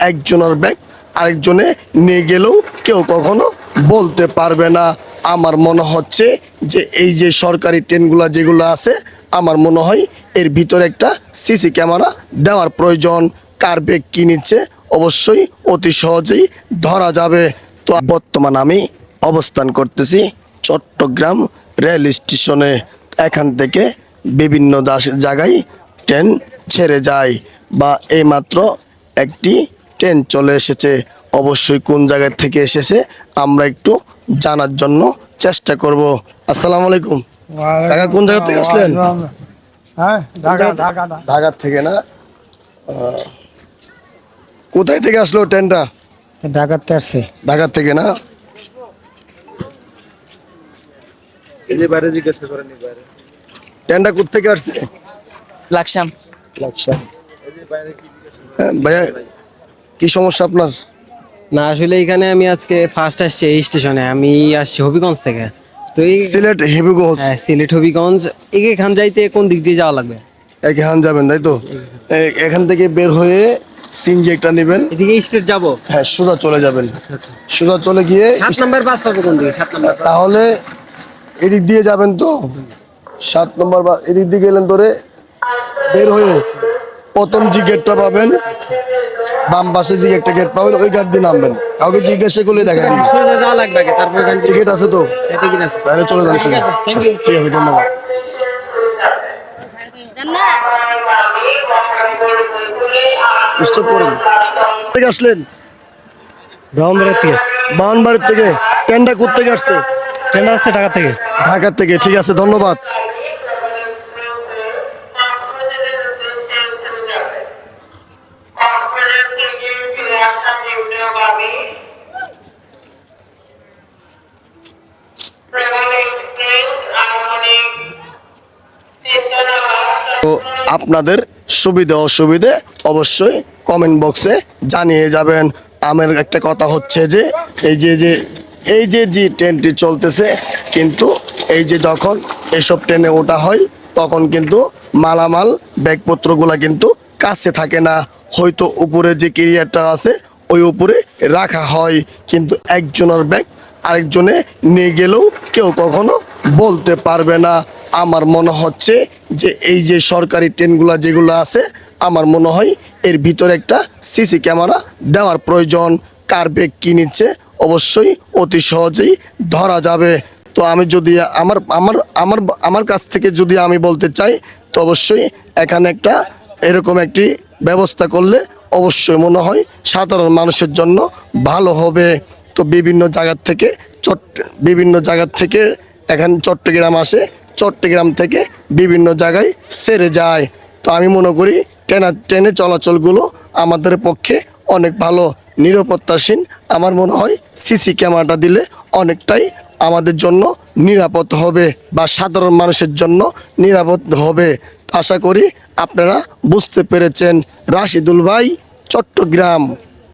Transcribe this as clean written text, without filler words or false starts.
একজনের ব্যাগ আরেকজনে নিয়ে গেলেও কেউ কখনো বলতে পারবে না। আমার মনে হচ্ছে যে এই যে সরকারি ট্রেনগুলো যেগুলো আছে, আমার মনে হয় এর ভিতরে একটা সিসি ক্যামেরা দেওয়ার প্রয়োজন। কার ব্যাগ কী নিচ্ছে অবশ্যই অতি সহজেই ধরা যাবে। তো বর্তমান আমি অবস্থান করতেছি চট্টগ্রাম রেল স্টেশনে। এখান থেকে বিভিন্ন জায়গায় ট্রেন ছেড়ে যায় বা এইমাত্র একটি ট্রেন চলে এসেছে। অবশ্যই কোন জায়গা থেকে এসেছে আমরা একটু জানার জন্য চেষ্টা করব। আসসালামু আলাইকুম কাকা, কোন জায়গা থেকে আসলেন? হ্যাঁ, ঢাকা ঢাকা থেকে না? কোথায় থেকে আসলো ট্রেনটা? ঢাকাতে আসছে। ঢাকা থেকে না? ট্রেনটা কোথেকে আসছে? লাকসাম। হ্যাঁ ভাইয়া, কি সমস্যা আপনার? না আসলে এখানে আমি আজকে ফার্স্ট আসছি এই স্টেশনে। আমি আসছি হবিগঞ্জ থেকে। তো এই সিলেট হবিগঞ্জ? হ্যাঁ, সিলেট হবিগঞ্জ। এখান যাইতে কোন দিক দিয়ে যাওয়া লাগবে? এখান যাবেন তাই তো? এখান থেকে বের হয়ে সিনজি একটা নেবেন। এদিকে স্ট্রেট যাবো? হ্যাঁ, সোজা চলে যাবেন। সোজা চলে গিয়ে 7 নম্বর বাস পাবো কোন দিকে? 7 নম্বর তাহলে এদিক দিয়ে যাবেন তো 7 নম্বর বা এদিক দিয়ে গেলেন ধরে বের হয়ে প্রথম যে গেটটা পাবেন, বাম পাশে যে একটা গেট পাবেন, ওই গেট দিয়ে নামবেন। কাউকে জিজ্ঞাসা করলে দেখা দিবে। সোজা যাওয়া লাগবে আগে, তারপর এখান থেকে টিকিট আছে তো? টিকিট আছে। তাহলে চলে যান সোজা। Thank you. ঠিক আছে, ধন্যবাদ। স্টপ করেন। থেকে আসলেন? ব্রাহ্মণবাড়িয়া থেকে। বাহনবাড়ির থেকে? ট্রেনটা কোথেকে আসছে? ট্রেন আসছে ঢাকা থেকে। ঢাকার থেকে, ঠিক আছে, ধন্যবাদ। তো আপনাদের সুবিধা অসুবিধে অবশ্যই কমেন্ট বক্সে জানিয়ে যাবেন। আমার একটা কথা হচ্ছে যে এই যে ট্রেনটি চলতেছে, কিন্তু এই যে যখন এসব ট্রেনে ওঠা হয় তখন কিন্তু মালামাল ব্যাগপত্রগুলা কিন্তু কাছে থাকে না। হয়তো উপরে যে ক্যারিয়ারটা আছে ওই উপরে রাখা হয়, কিন্তু একজনের ব্যাগ আরেকজনে নিয়ে গেলেও কেউ কখনো বলতে পারবে না। আমার মনে হচ্ছে যে এই যে সরকারি ট্রেনগুলো যেগুলো আছে, আমার মনে হয় এর ভিতরে একটা সিসি ক্যামেরা দেওয়ার প্রয়োজন। কার ব্যাগ কী নিচ্ছে অবশ্যই অতি সহজেই ধরা যাবে। তো আমি যদি আমার আমার আমার আমার কাছ থেকে যদি আমি বলতে চাই, তো অবশ্যই এখানে একটা এরকম একটি ব্যবস্থা করলে অবশ্যই মনে হয় সাধারণ মানুষের জন্য ভালো হবে। তো বিভিন্ন জায়গার থেকে এখানে চট্টগ্রাম আসে, চট্টগ্রাম থেকে বিভিন্ন জায়গায় সেরে যায়। তো আমি মনে করি ট্রেনে চলাচলগুলো আমাদের পক্ষে অনেক ভালো, নিরাপত্তাহীন। আমার মনে হয় সিসি ক্যামেরাটা দিলে অনেকটাই আমাদের জন্য নিরাপদ হবে বা সাধারণ মানুষের জন্য নিরাপদ হবে। আশা করি আপনারা বুঝতে পেরেছেন। রাশিদুল ভাই, চট্টগ্রাম।